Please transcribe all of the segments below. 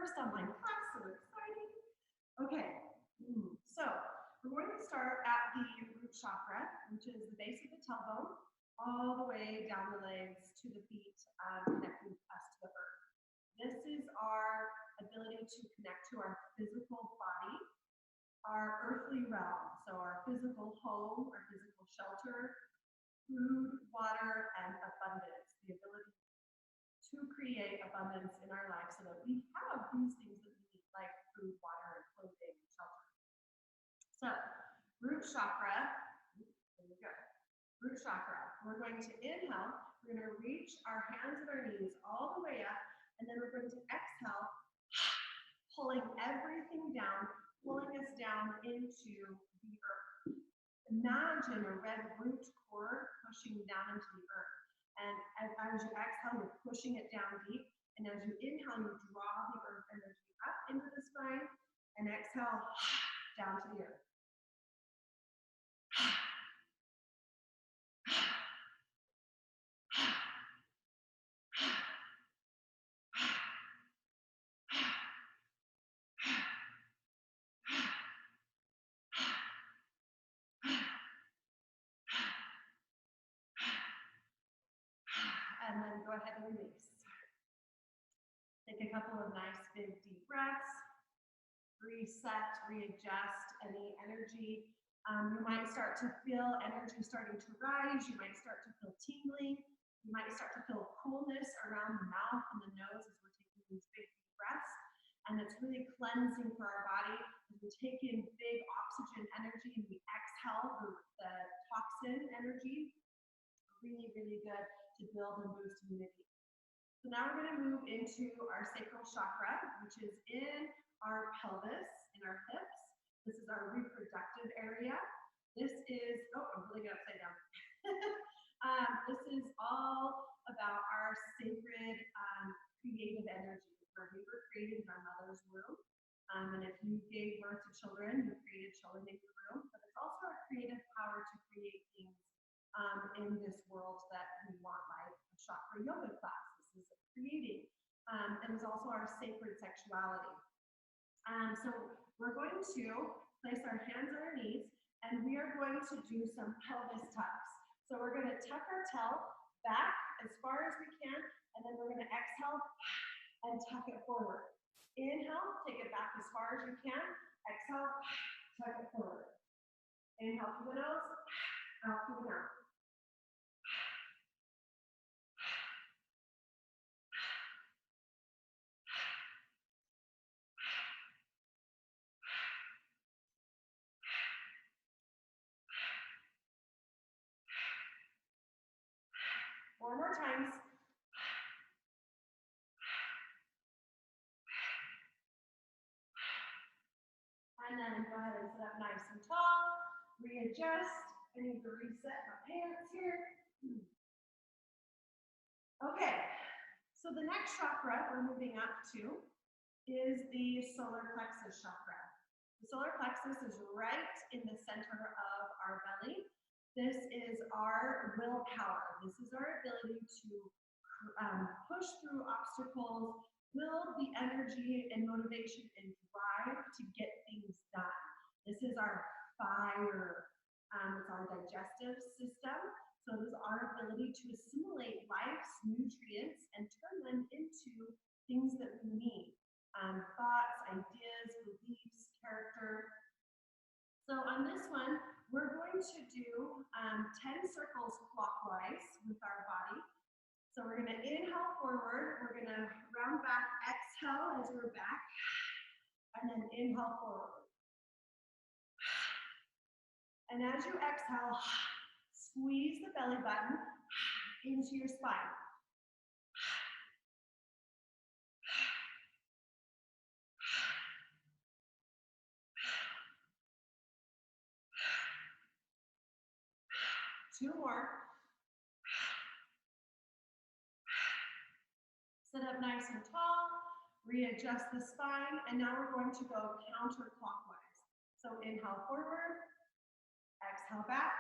first online class, so exciting. Okay, so we're going to start at the root chakra, which is the base of the tailbone, all the way down the legs to the feet, connecting us to the earth. This is our ability to connect to our physical body, our earthly realm, so our physical home, our physical shelter, food, water, and abundance, the ability to create abundance in our life so that we have these things that we need, like food, water, and clothing, and shelter. So, root chakra, there we go. Root chakra. We're going to inhale, we're going to reach our hands and our knees all the way up, and then we're going to exhale, pulling everything down, pulling us down into the earth. Imagine a red root cord pushing down into the earth. And as you exhale, you're pushing it down deep. And as you inhale, you draw the earth energy up into the spine. And exhale, down to the earth. And then go ahead and release. Take a couple of nice big deep breaths. Reset, readjust any energy. You might start to feel energy starting to rise. You might start to feel tingling. You might start to feel coolness around the mouth and the nose as we're taking these big deep breaths. And it's really cleansing for our body as we take in big oxygen energy and we exhale the toxin energy. Really, really good to build and boost immunity. So now we're going to move into our sacral chakra, which is in our pelvis, in our hips. This is our reproductive area. This is, I'm really good upside down. This is all about our sacred creative energy, where we were created in our mother's womb. And if you gave birth to children, you created children in your womb. But it's also our creative power to create things in this world that we want, like a chakra yoga class. This is creating. It was also our sacred sexuality. So we're going to place our hands on our knees, and we are going to do some pelvis tucks. So we're going to tuck our tail back as far as we can, and then we're going to exhale and tuck it forward. Inhale, take it back as far as you can. Exhale, tuck it forward. Inhale through the nose, out through the mouth. One more time. And then go ahead and sit up nice and tall. Readjust. I need to reset my pants here. Okay, so the next chakra we're moving up to is the solar plexus chakra. The solar plexus is right in the center of our belly. This is our willpower. This is our ability to push through obstacles, build the energy and motivation and drive to get things done. This is our fire. It's our digestive system. So it is our ability to assimilate life's nutrients and turn them into things that we need. Thoughts, ideas, beliefs, character. So on this one, we're going to do 10 circles clockwise with our body. So we're going to inhale forward. We're going to round back, exhale as we're back, and then inhale forward. And as you exhale, squeeze the belly button into your spine. Two more. Sit up nice and tall, readjust the spine, and now we're going to go counterclockwise. So inhale forward, exhale back.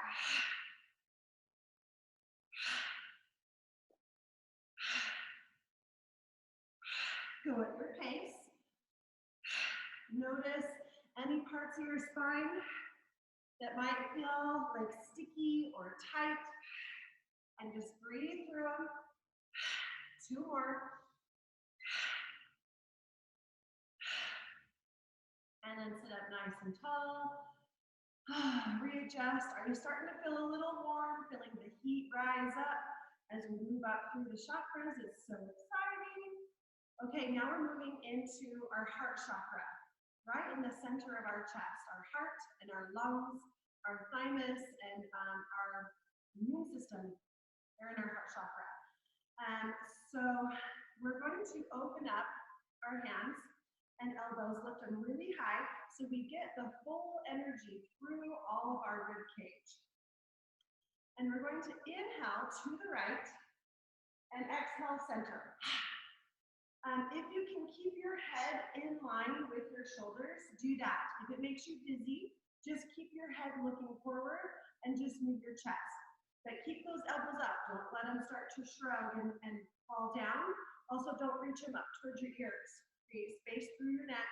Go at your pace. parts of your spine that might feel like sticky or tight, and just breathe through them. 2 more. And then sit up nice and tall. Readjust. Are you starting to feel a little warm? Feeling the heat rise up as we move up through the chakras? It's so exciting. Okay, now we're moving into our heart chakra, right in the center of our chest. Our heart and our lungs, our thymus, and our immune system, they're in our heart chakra. So we're going to open up our hands and elbows, lift them really high so we get the full energy through all of our rib cage. And we're going to inhale to the right and exhale center. If you can keep your head in line with your shoulders, do that. If it makes you dizzy, just keep your head looking forward and just move your chest. But keep those elbows up. Don't let them start to shrug and fall down. Also, don't reach them up towards your ears. Create space through your neck,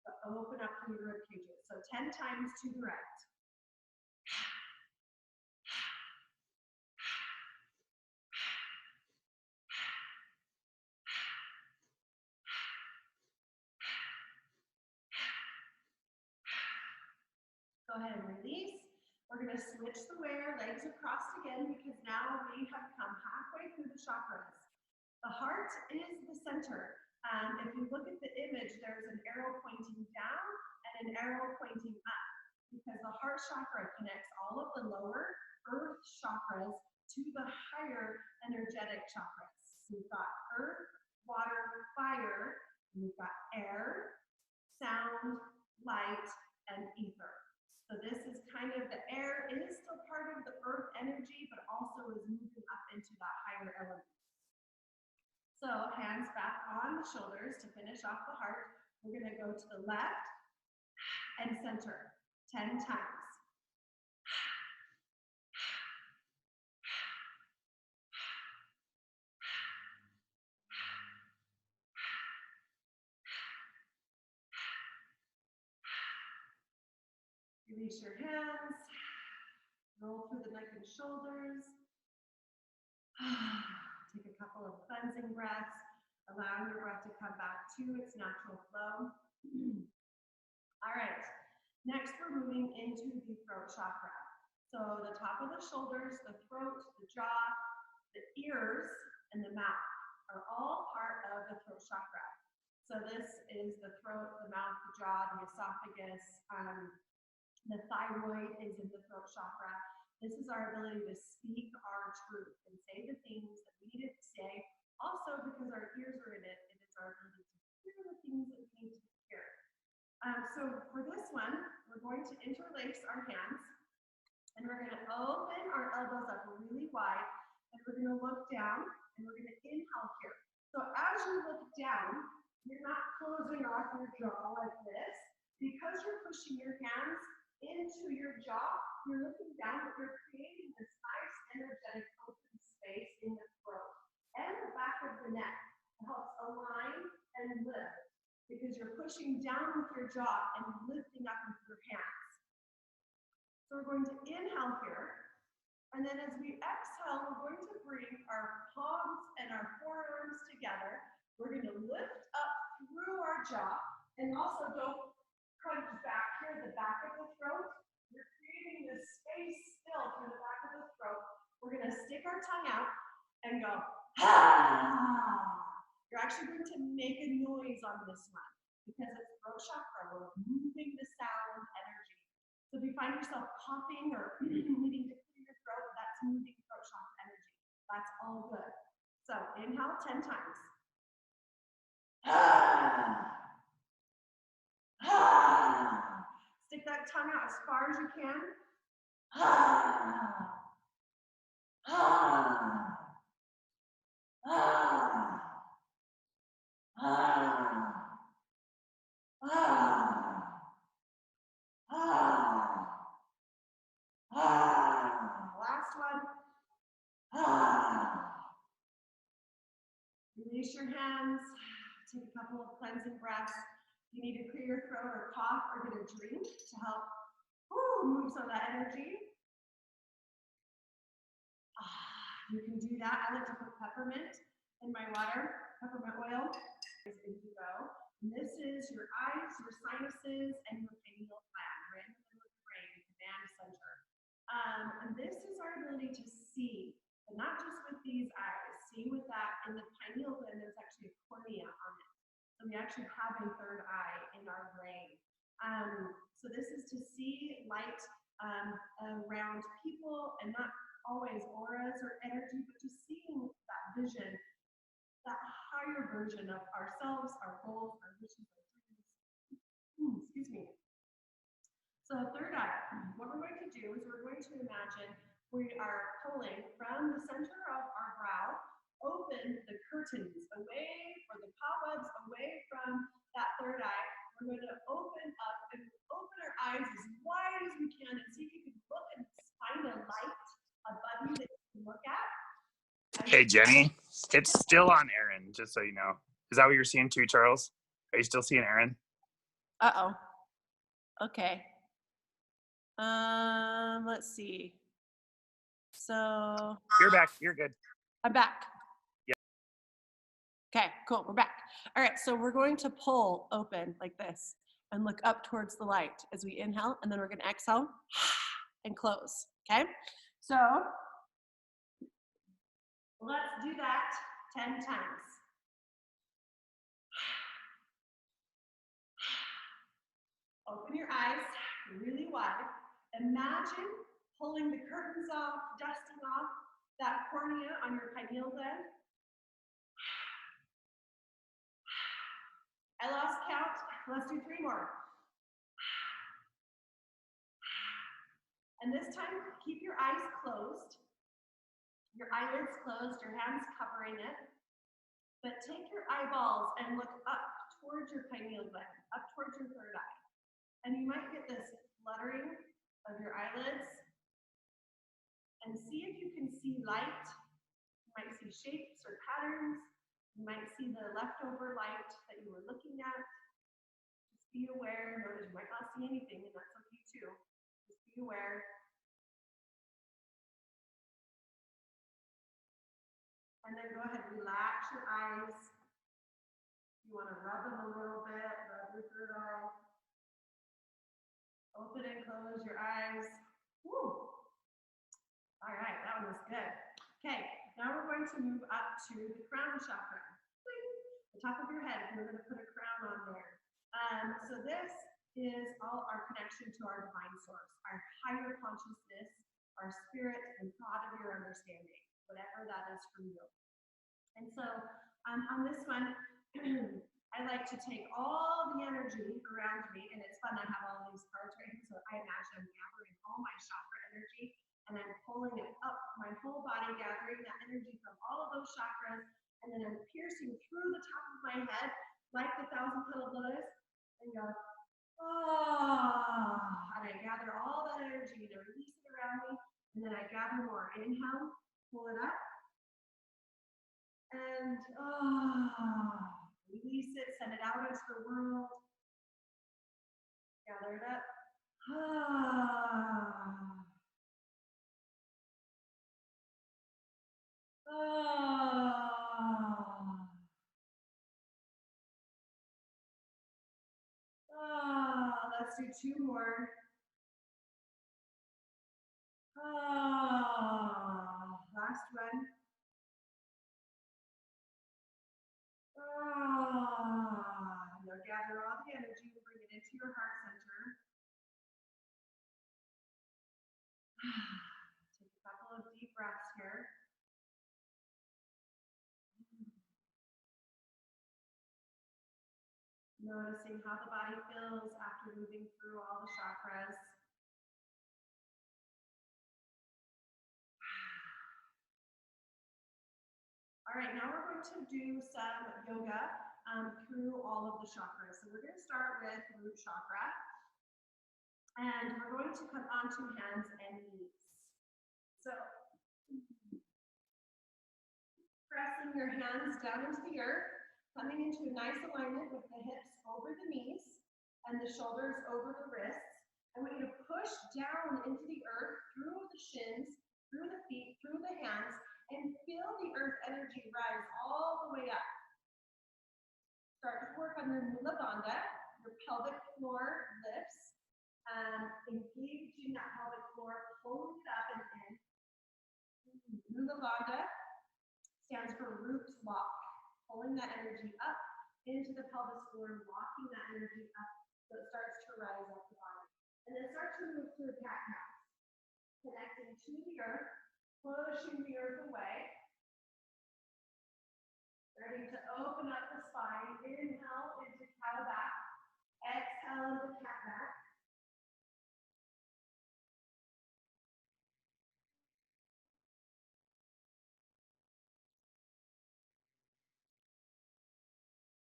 but open up through your rib cages. So 10 times to the right. Go ahead and release. We're going to switch the way our legs are crossed again because now we have come halfway through the chakras. The heart is the center. If you look at the image, there's an arrow pointing down and an arrow pointing up because the heart chakra connects all of the lower earth chakras to the higher energetic chakras. We've got earth, water, fire, and we've got air, sound, light, and ether. So this is kind of, the air is still part of the earth energy, but also is moving up into that higher element. So hands back on the shoulders to finish off the heart. We're going to go to the left and center 10 times. Release your hands. Roll through the neck and shoulders. Take a couple of cleansing breaths, allowing your breath to come back to its natural flow. All right, next we're moving into the throat chakra. So the top of the shoulders, the throat, the jaw, the ears, and the mouth are all part of the throat chakra. So this is the throat, the mouth, the jaw, the esophagus, the thyroid is in the throat chakra. This is our ability to speak our truth and say the things that we need to say. Also, because our ears are in it, it is our ability to hear the things that we need to hear. So for this one, we're going to interlace our hands, and we're going to open our elbows up really wide, and we're going to look down, and we're going to inhale here. So as you look down, you're not closing off your jaw like this. Because you're pushing your hands into your jaw, you're looking down, but you're creating this nice energetic open space in the throat and the back of the neck. It helps align and lift because you're pushing down with your jaw and lifting up with your hands. So we're going to inhale here, and then as we exhale, we're going to bring our palms and our forearms together. We're going to lift up through our jaw, and also don't crunch back here, the back of the throat. We're creating this space still through the back of the throat. We're going to stick our tongue out and go, ah. You're actually going to make a noise on this one because it's throat chakra. We're moving the sound energy. So if you find yourself coughing or needing to clear your throat, that's moving throat chakra energy. That's all good. So inhale 10 times. Ah. Ah. Stick that tongue out as far as you can. Ah. Ah. Ah. Ah. Ah. Ah. Ah. Last one. Ah. Release your hands. Take a couple of cleansing breaths. If you need to clear your throat or cough or get a drink to help move some of that energy. You can do that. I like to put peppermint in my water, peppermint oil. As you go. And this is your eyes, your sinuses, and your pineal gland, right in the middle of the brain, the command center. And this is our ability to see, but not just with these eyes. See with that in the pineal gland, there's actually a cornea on it. So we actually have a third eye in our brain. So this is to see light around people, and not always auras or energy, but just seeing that vision, that higher version of ourselves, our goals, our wishes, our dreams. Excuse me. So third eye, what we're going to do is we're going to imagine we are pulling from the center of our brow, open the curtains away, or the cobwebs away from that third eye. We're going to open up and open our eyes as wide as we can, and see if you can look and find a light above you that you can look at. Hey, Jenny, it's still on Aaron, just so you know. Is that what you're seeing too, Charles? Are you still seeing Aaron? Uh-oh. Okay. Let's see. So. You're back. You're good. I'm back. Yeah. Okay, cool. We're back. All right, so we're going to pull open like this and look up towards the light as we inhale, and then we're going to exhale and close. Okay? So let's do that 10 times. Open your eyes really wide. Imagine pulling the curtains off, dusting off that cornea on your pineal gland. I lost count. Let's do 3 more. And this time, keep your eyes closed. Your eyelids closed, your hands covering it. But take your eyeballs and look up towards your pineal gland, up towards your third eye. And you might get this fluttering of your eyelids. And see if you can see light. You might see shapes or patterns. You might see the leftover light that you were looking at. Just be aware. Notice you might not see anything, and that's okay too. Just be aware. And then go ahead and relax your eyes. You want to rub them a little bit, rub your third eye. Open and close your eyes. Woo! All right, that one was good. Okay, now we're going to move up to the crown chakra. The top of your head, we're going to put a crown on there. So this is all our connection to our divine source, our higher consciousness, our spirit and thought of your understanding, whatever that is for you. And so on this one, I like to take all the energy around me, and it's fun, I have all these cards right here, so I imagine I'm gathering all my chakra energy, and I'm pulling it up my whole body, gathering that energy from all of those chakras, and then I'm piercing through the top of my head, like the 1,000-petal lotus, and go, ah, and I gather all that energy, and I release it around me, and then I gather more. Inhale, pull it up, and release it, send it out into the world. Gather it up. Let's do 2 more. Last one. Now gather all the energy and bring it into your heart center. Take a couple of deep breaths here. Noticing how the body feels after moving through all the chakras. All right, now we're going to do some yoga through all of the chakras. So we're going to start with root chakra. And we're going to come onto hands and knees. So pressing your hands down into the earth, coming into a nice alignment with the hips over the knees and the shoulders over the wrists. I want you to push down into the earth, through the shins, through the feet, through the hands, and feel the earth energy rise all the way up. Start to work on your Mula Bandha, your pelvic floor lifts, engaging that pelvic floor, pulling it up and in. Mula Bandha stands for root lock, pulling that energy up into the pelvis floor, locking that energy up so it starts to rise up the body. And then start to move through cat-cow, connecting to the earth, pushing the earth away. Starting to open up the spine. Inhale into cow back. Exhale into cat back.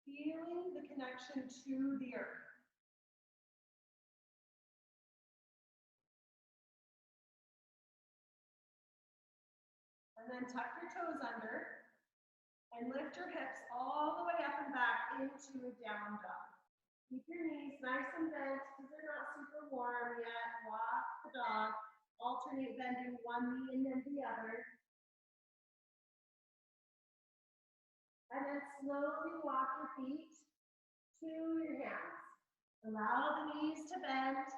Feeling the connection to the earth. And then tuck your toes under and lift your hips all the way up and back into a down dog. Keep your knees nice and bent because they're not super warm yet. Walk the dog. Alternate bending one knee and then the other. And then slowly walk your feet to your hands. Allow the knees to bend.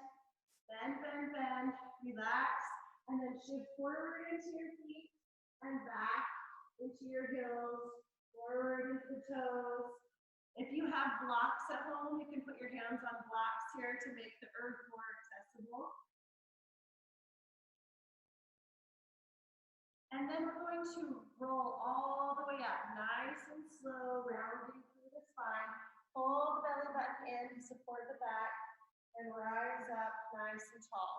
Bend, bend, bend. Relax. And then shift forward into your feet and back into your heels. Forward into the toes. If you have blocks at home, you can put your hands on blocks here to make the earth more accessible. And then we're going to roll all the way up, nice and slow, rounding through the spine. Pull the belly button in to support the back and rise up nice and tall.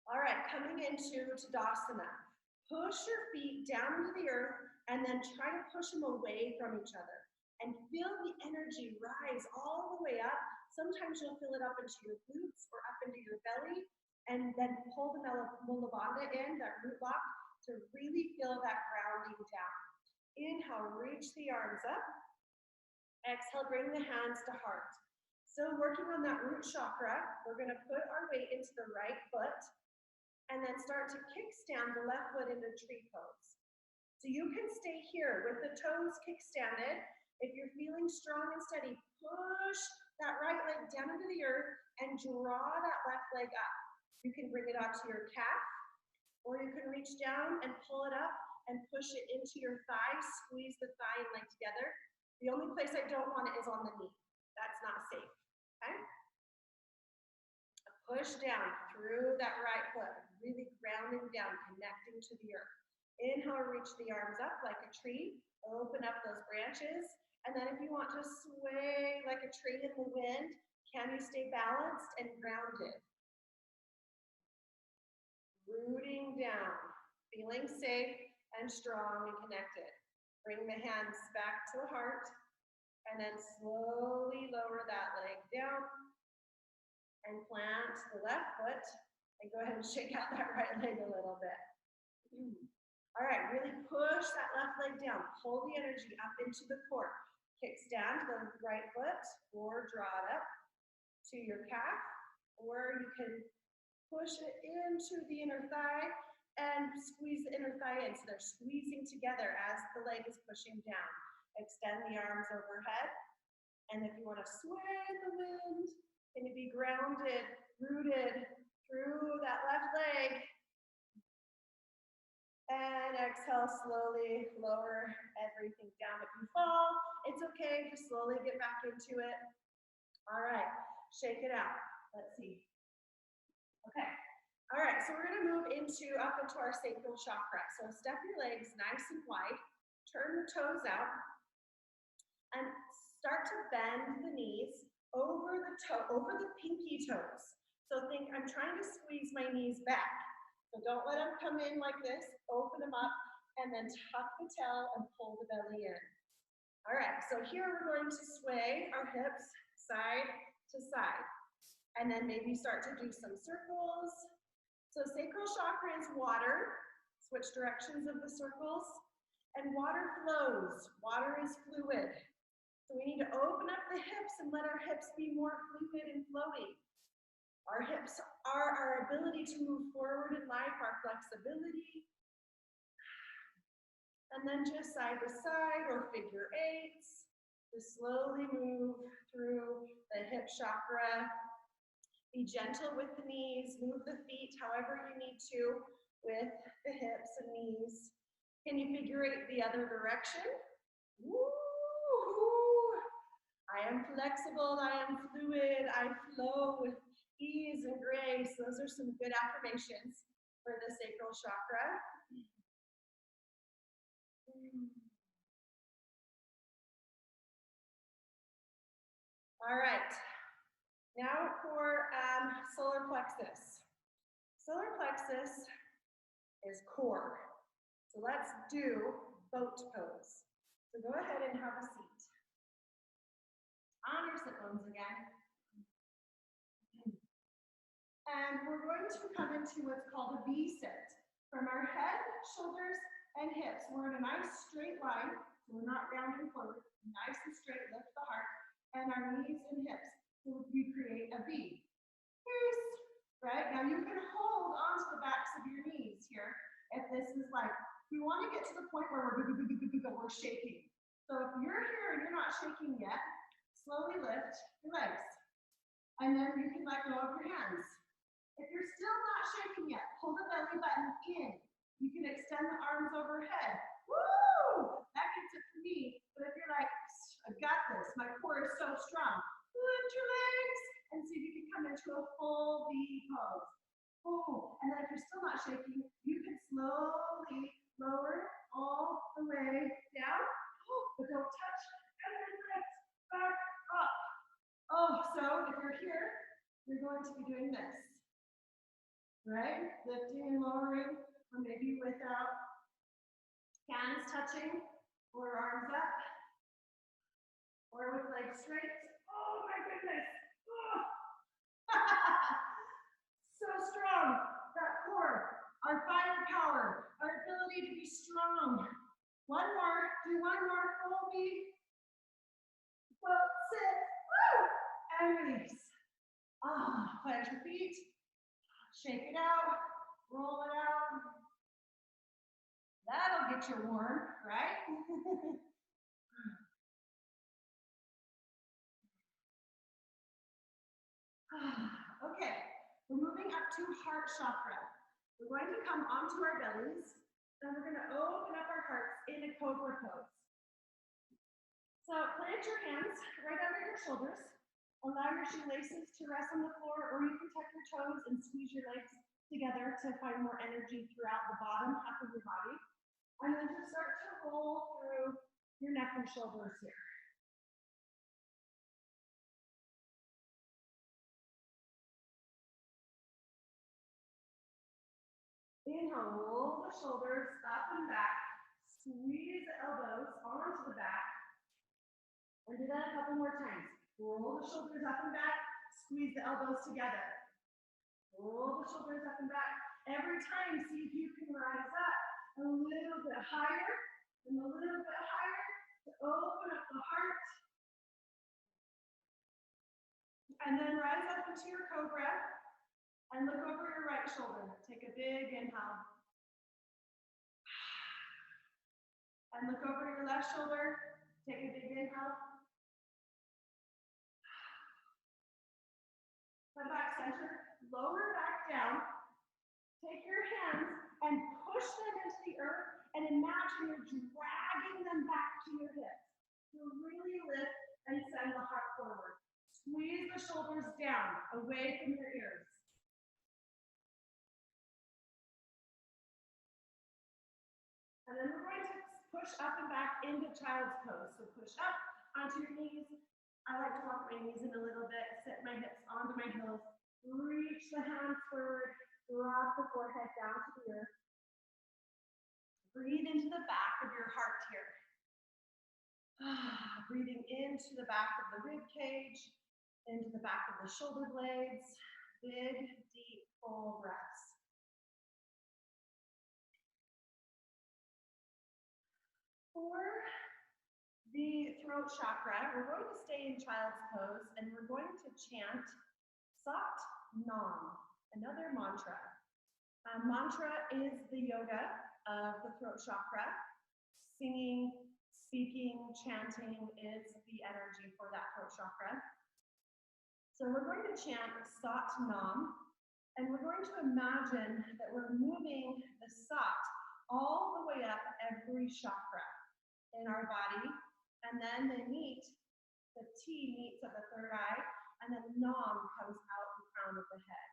All right, coming into Tadasana. Push your feet down into the earth and then try to push them away from each other. And feel the energy rise all the way up. Sometimes you'll feel it up into your glutes or up into your belly. And then pull the Mula Bandha in, that root lock, to really feel that grounding down. Inhale, reach the arms up. Exhale, bring the hands to heart. So working on that root chakra, we're going to put our weight into the right foot and then start to kickstand the left foot into tree pose. So you can stay here with the toes kickstanded. If you're feeling strong and steady, push that right leg down into the earth and draw that left leg up. You can bring it out to your calf, or you can reach down and pull it up and push it into your thigh, squeeze the thigh and leg together. The only place I don't want it is on the knee. That's not safe, okay? Push down through that right foot, really grounding down, connecting to the earth. Inhale, reach the arms up like a tree, open up those branches, and then if you want to sway like a tree in the wind, can you stay balanced and grounded? Rooting down, feeling safe and strong and connected. Bring the hands back to the heart, and then slowly lower that leg down, and plant the left foot, and go ahead and shake out that right leg a little bit. All right, really push that left leg down. Pull the energy up into the core. Kickstand the right foot, or draw it up to your calf, or you can push it into the inner thigh and squeeze the inner thigh in. So they're squeezing together as the leg is pushing down. Extend the arms overhead. And if you want to sway the wind, can you be grounded, rooted through that left leg? And exhale, slowly lower everything down. If you fall, it's okay. Just slowly get back into it. All right, shake it out. Let's see. Okay. All right, so we're going to move up into our sacral chakra. So step your legs nice and wide. Turn the toes out. And start to bend the knees over the pinky toes. So think I'm trying to squeeze my knees back. So don't let them come in like this. Open them up and then tuck the tail and pull the belly in. All right, so here we're going to sway our hips side to side. And then maybe start to do some circles. So sacral chakra is water. Switch directions of the circles. And water flows. Water is fluid. So we need to open up the hips and let our hips be more fluid and flowy. Our hips are our ability to move forward in life, our flexibility. And then just side to side or figure eights. Just slowly move through the hip chakra. Be gentle with the knees. Move the feet however you need to with the hips and knees. Can you figure eight the other direction? Woo! I am flexible, I am fluid, I flow with ease and grace. Those are some good affirmations for the sacral chakra. All right, now for solar plexus. Solar plexus is core. So let's do boat pose. So go ahead and have a seat. On your sit bones again. And we're going to come into what's called a V sit. From our head, shoulders, and hips, we're in a nice straight line. So we're not rounding forward. Nice and straight, lift the heart. And our knees and hips. So we create a V. Peace. Right? Now you can hold onto the backs of your knees here. If this is like, we want to get to the point where we're shaking. So if you're here and you're not shaking yet, slowly lift your legs. And then you can let go of your hands. If you're still not shaking yet, pull the belly button in. You can extend the arms overhead. Woo! That gets it for me. But if you're like, I've got this, my core is so strong, lift your legs and see if you can come into a full V pose. Oh, and then if you're still not shaking, you can slowly lower all the way down. Oh, but don't touch. And then lift back up. Oh, so if you're here, you're going to be doing this. Right? Lifting and lowering, or maybe without hands touching, or arms up, or with legs straight. Oh my goodness. Oh. So strong, that core, our firepower, our ability to be strong. One more, do one more, full V. Boat sit, woo, and release. Plant your feet, shake it out, roll it out. That'll get you warm, right? Okay. We're moving up to heart chakra. We're going to come onto our bellies, and we're going to open up our hearts in a cobra pose. So plant your hands right under your shoulders. Allow your shoelaces to rest on the floor, or you can tuck your toes and squeeze your legs together to find more energy throughout the bottom half of your body. And then just start to roll through your neck and shoulders here. Inhale, roll the shoulders up and back. Squeeze the elbows onto the back. And do that a couple more times. Roll the shoulders up and back. Squeeze the elbows together. Roll the shoulders up and back. Every time, see if you can rise up a little bit higher and a little bit higher to open up the heart. And then rise up into your cobra. And look over your right shoulder. Take a big inhale. And look over your left shoulder. Take a big inhale. Come back center. Lower back down. Take your hands and push them into the earth and imagine you're dragging them back to your hips. So really lift and send the heart forward. Squeeze the shoulders down, away from your ears. And then we're going to push up and back into child's pose. So push up onto your knees. I like to walk my knees in a little bit, sit my hips onto my heels, reach the hands forward, drop the forehead down to the earth. Breathe into the back of your heart here. Breathing into the back of the rib cage, into the back of the shoulder blades. Big, deep, full breaths. For the throat chakra, we're going to stay in child's pose and we're going to chant Sat Nam. another mantra. Mantra is the yoga of the throat chakra. Singing, speaking, chanting is the energy for that throat chakra. So we're going to chant Sat Nam, and we're going to imagine that we're moving the Sat all the way up every chakra in our body, and then they meet, the T meets at the third eye, and then Nam comes out the crown of the head.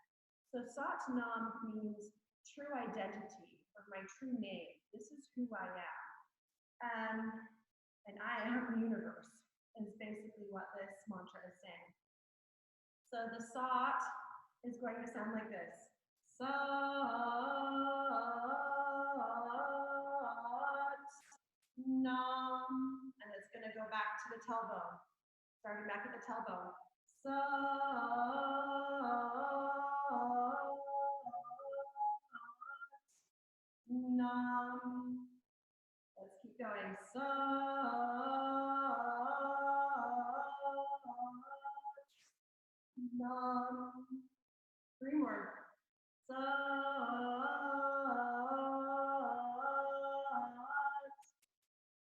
So Sat Nam means true identity, or my true name. This is who I am. And I am the universe, is basically what this mantra is saying. So the Sat is going to sound like this. Sat Nam. And it's going to go back to the tailbone. Starting back at the tailbone. Sat Nam. Let's keep going. Sat Nam. 3 more. Sat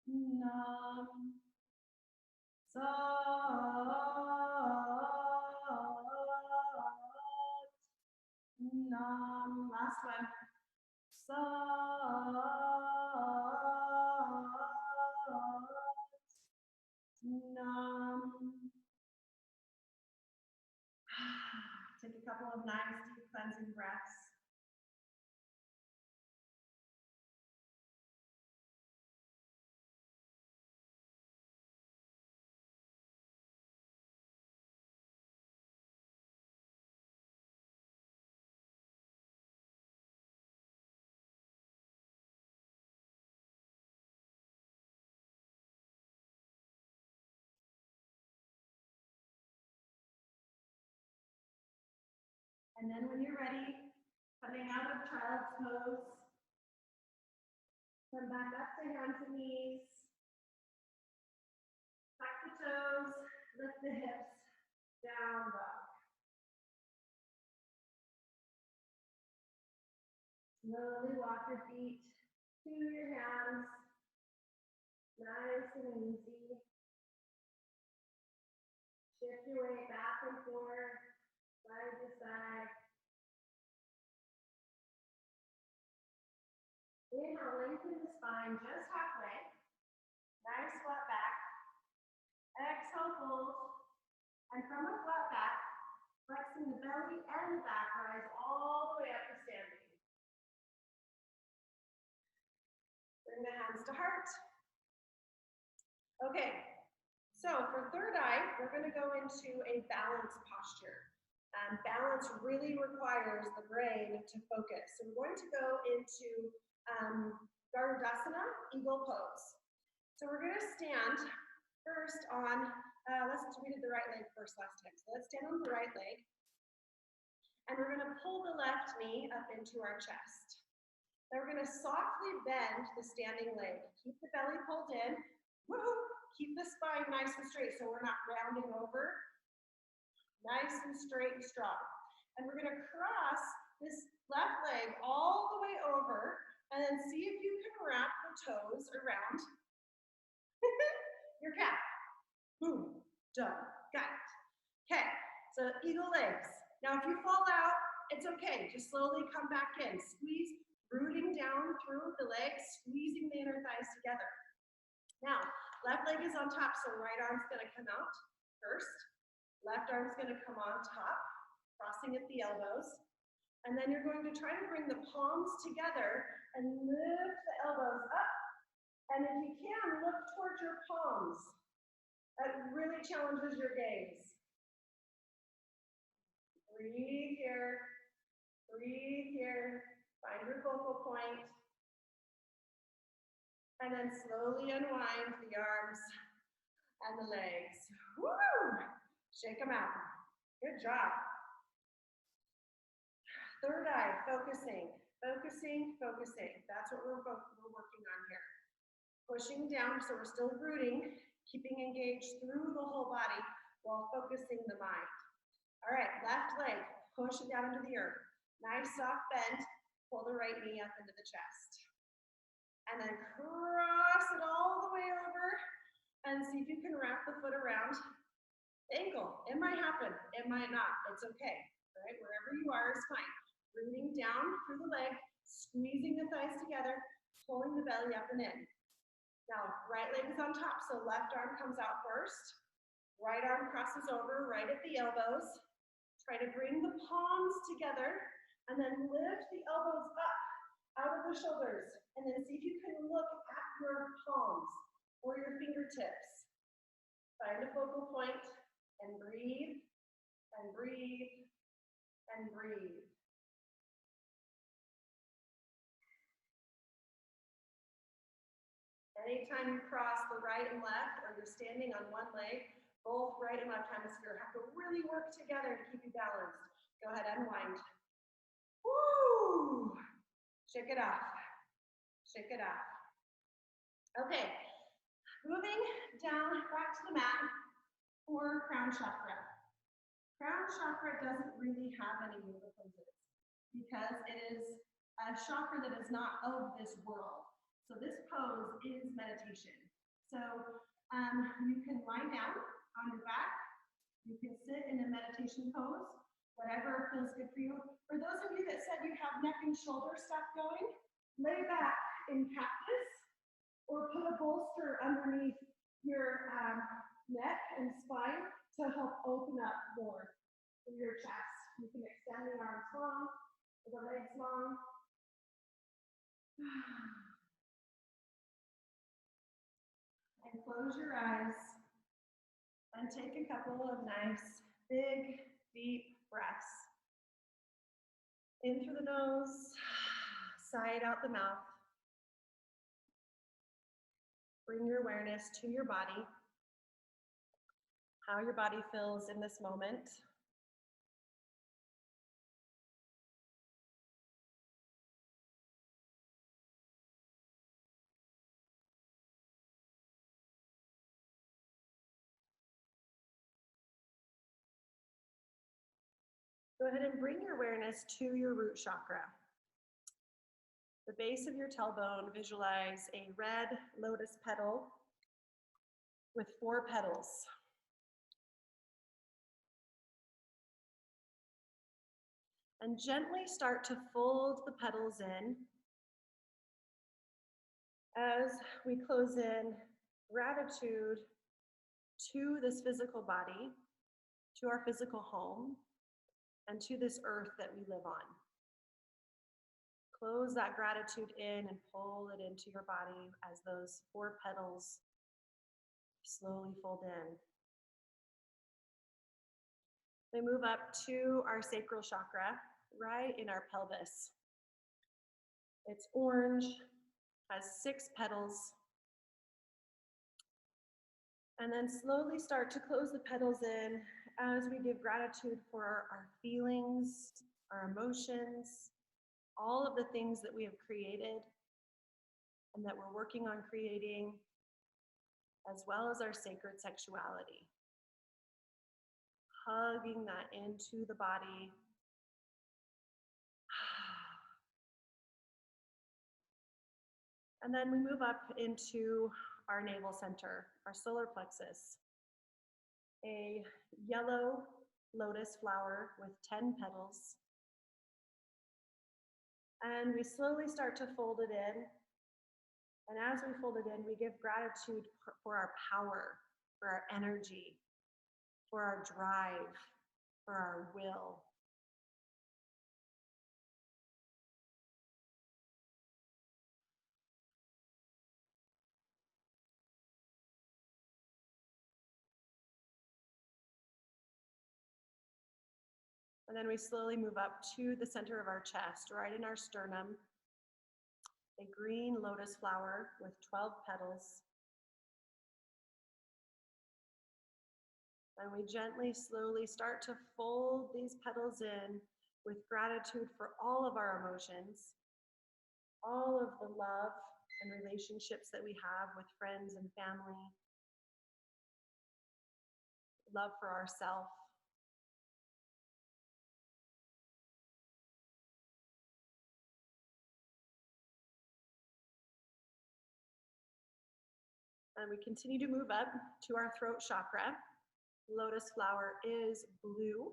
Nam. Sat Nam. Last one. Sat Nam. Take a couple of nice deep cleansing breaths. And then when you're ready, coming out of child's pose, come back up to hands and knees. Tuck the toes, lift the hips, down dog. Slowly walk your feet to your hands, nice and easy. Shift your weight back and forth, side to side. Inhale, lengthen the spine just halfway. Nice flat back. Exhale, fold. And from a flat back, flexing the belly and the back, rise all the way up to standing. Bring the hands to heart. Okay, so for third eye, we're going to go into a balance posture. Balance really requires the brain to focus. So we're going to go into Garudasana, eagle pose. So we're going to stand first on, we did the right leg first last time. So let's stand on the right leg. And we're going to pull the left knee up into our chest. Then we're going to softly bend the standing leg. Keep the belly pulled in. Woo-hoo. Keep the spine nice and straight so we're not rounding over. Nice and straight and strong. And we're going to cross this left leg all the way over and then see if you can wrap the toes around your calf. Boom. Done. Got it. Okay. So eagle legs. Now if you fall out, it's okay. Just slowly come back in. Squeeze, rooting down through the legs, squeezing the inner thighs together. Now, left leg is on top, so right arm's going to come out first. Left arm's going to come on top, crossing at the elbows. And then you're going to try to bring the palms together and lift the elbows up. And if you can, look towards your palms. That really challenges your gaze. Breathe here. Breathe here. Find your focal point. And then slowly unwind the arms and the legs. Woo! Shake them out. Good job. Third eye, focusing, focusing, focusing. That's what we're working on here. Pushing down, so we're still rooting, keeping engaged through the whole body while focusing the mind. All right, left leg, push it down into the earth. Nice soft bend. Pull the right knee up into the chest. And then cross it all the way over and see if you can wrap the foot around the ankle. It might happen, it might not, it's okay, right? Wherever you are is fine. Rooting down through the leg, squeezing the thighs together, pulling the belly up and in. Now, right leg is on top, so left arm comes out first. Right arm crosses over right at the elbows. Try to bring the palms together and then lift the elbows up out of the shoulders. And then see if you can look at your palms or your fingertips. Find a focal point and breathe, and breathe, and breathe. Anytime you cross the right and left, or you're standing on one leg, both right and left hemisphere have to really work together to keep you balanced. Go ahead, unwind. Woo! Shake it off. Shake it off. Okay, moving down back to the mat for crown chakra. Crown chakra doesn't really have any yoga poses because it is a chakra that is not of this world. So this pose is meditation. So you can lie down on your back. You can sit in a meditation pose, whatever feels good for you. For those of you that said you have neck and shoulder stuff going, lay back in cactus or put a bolster underneath your neck and spine to help open up more in your chest. You can extend the arms long, the legs long. And close your eyes and take a couple of nice, big, deep breaths. In through the nose, sigh out the mouth. Bring your awareness to your body, how your body feels in this moment. Go ahead and bring your awareness to your root chakra. The base of your tailbone, visualize a red lotus petal with 4 petals. And gently start to fold the petals in as we close in gratitude to this physical body, to our physical home, and to this earth that we live on. Close that gratitude in and pull it into your body as those 4 petals slowly fold in. They move up to our sacral chakra, right in our pelvis. It's orange, has 6 petals. And then slowly start to close the petals in as we give gratitude for our feelings, our emotions, all of the things that we have created and that we're working on creating, as well as our sacred sexuality. Hugging that into the body. And then we move up into our navel center, our solar plexus. A yellow lotus flower with 10 petals. And we slowly start to fold it in. And as we fold it in, we give gratitude for our power, for our energy, for our drive, for our will. And then we slowly move up to the center of our chest, right in our sternum. A green lotus flower with 12 petals. And we gently, slowly start to fold these petals in with gratitude for all of our emotions, all of the love and relationships that we have with friends and family, love for ourselves. And we continue to move up to our throat chakra. Lotus flower is blue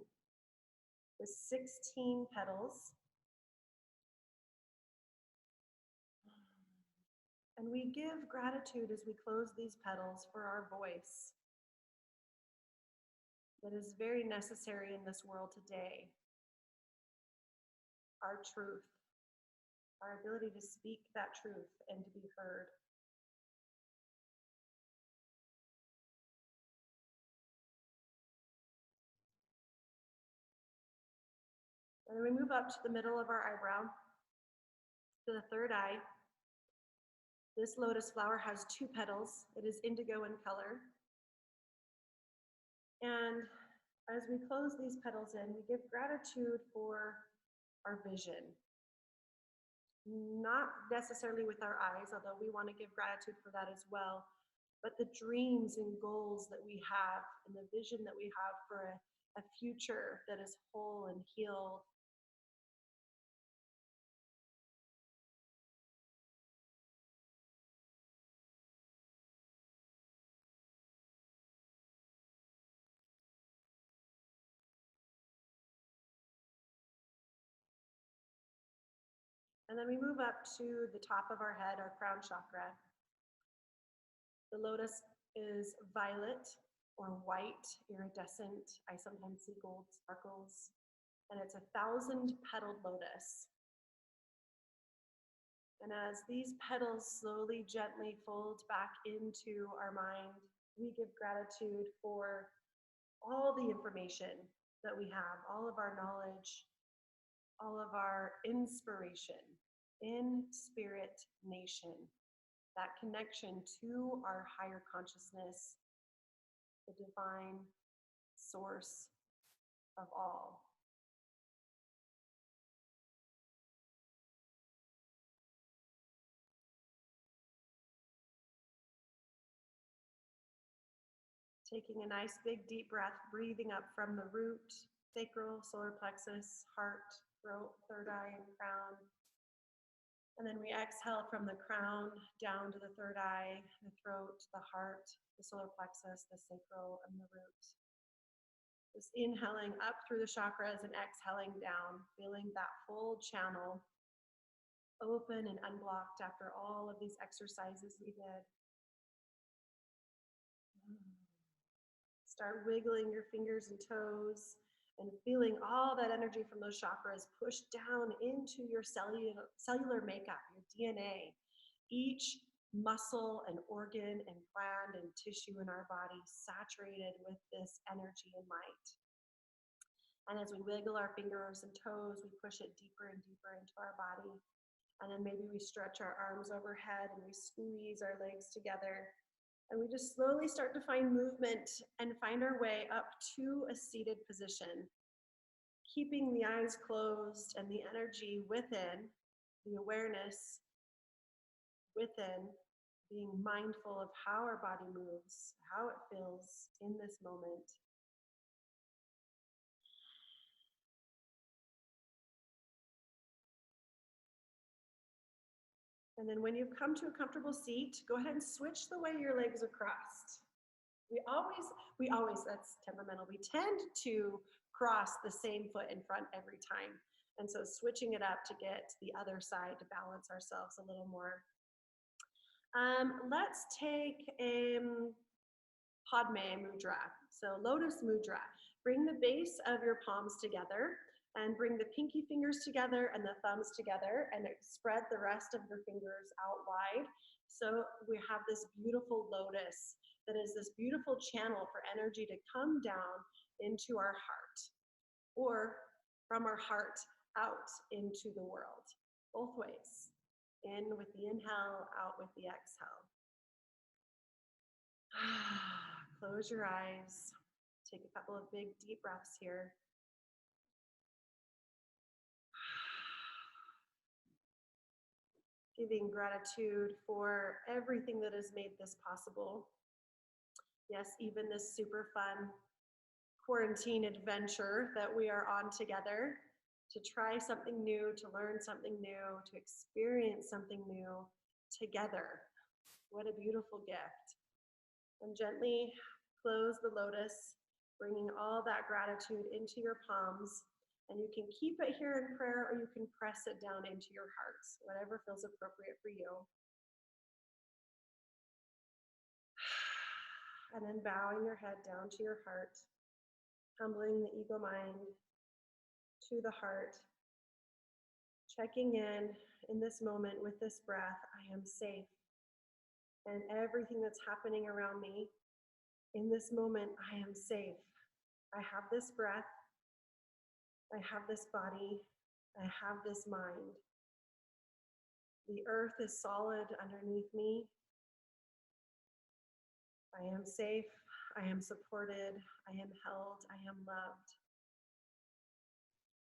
with 16 petals. And we give gratitude as we close these petals for our voice that is very necessary in this world today. Our truth, our ability to speak that truth and to be heard. And then we move up to the middle of our eyebrow, to the third eye. This lotus flower has 2 petals. It is indigo in color. And as we close these petals in, we give gratitude for our vision. Not necessarily with our eyes, although we want to give gratitude for that as well, but the dreams and goals that we have and the vision that we have for a future that is whole and healed. And then we move up to the top of our head, our crown chakra. The lotus is violet or white, iridescent. I sometimes see gold sparkles. And it's 1,000-petaled lotus. And as these petals slowly, gently fold back into our mind, we give gratitude for all the information that we have, all of our knowledge, all of our inspiration in spirit nation, that connection to our higher consciousness, the divine source of all. Taking a nice big deep breath, breathing up from the root, sacral, solar plexus, heart, throat, third eye, and crown. And then we exhale from the crown down to the third eye, the throat, the heart, the solar plexus, the sacral, and the root. Just inhaling up through the chakras and exhaling down, feeling that full channel open and unblocked after all of these exercises we did. Start wiggling your fingers and toes and feeling all that energy from those chakras push down into your cellular makeup, your DNA. Each muscle and organ and gland and tissue in our body saturated with this energy and light. And as we wiggle our fingers and toes, we push it deeper and deeper into our body. And then maybe we stretch our arms overhead and we squeeze our legs together. And we just slowly start to find movement and find our way up to a seated position, keeping the eyes closed and the energy within, the awareness within, being mindful of how our body moves, how it feels in this moment. And then when you've come to a comfortable seat, go ahead and switch the way your legs are crossed. We always, that's temperamental. We tend to cross the same foot in front every time. And so switching it up to get the other side to balance ourselves a little more. Let's take a Padme mudra. So lotus mudra. Bring the base of your palms together and bring the pinky fingers together and the thumbs together and spread the rest of your fingers out wide. So we have this beautiful lotus that is this beautiful channel for energy to come down into our heart or from our heart out into the world, both ways. In with the inhale, out with the exhale. Close your eyes. Take a couple of big deep breaths here. Giving gratitude for everything that has made this possible. Yes, even this super fun quarantine adventure that we are on together, to try something new, to learn something new, to experience something new together. What a beautiful gift. And gently close the lotus, bringing all that gratitude into your palms. And you can keep it here in prayer, or you can press it down into your hearts, whatever feels appropriate for you. And then bowing your head down to your heart, humbling the ego mind to the heart, checking in this moment with this breath. I am safe. And everything that's happening around me, in this moment, I am safe. I have this breath. I have this body. I have this mind. The earth is solid underneath me. I am safe. I am supported. I am held. I am loved.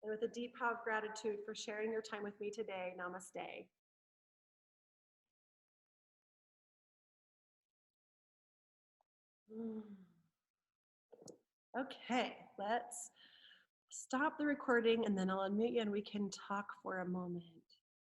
And with a deep bow of gratitude for sharing your time with me today, namaste. Okay, let's stop the recording and then I'll unmute you and we can talk for a moment.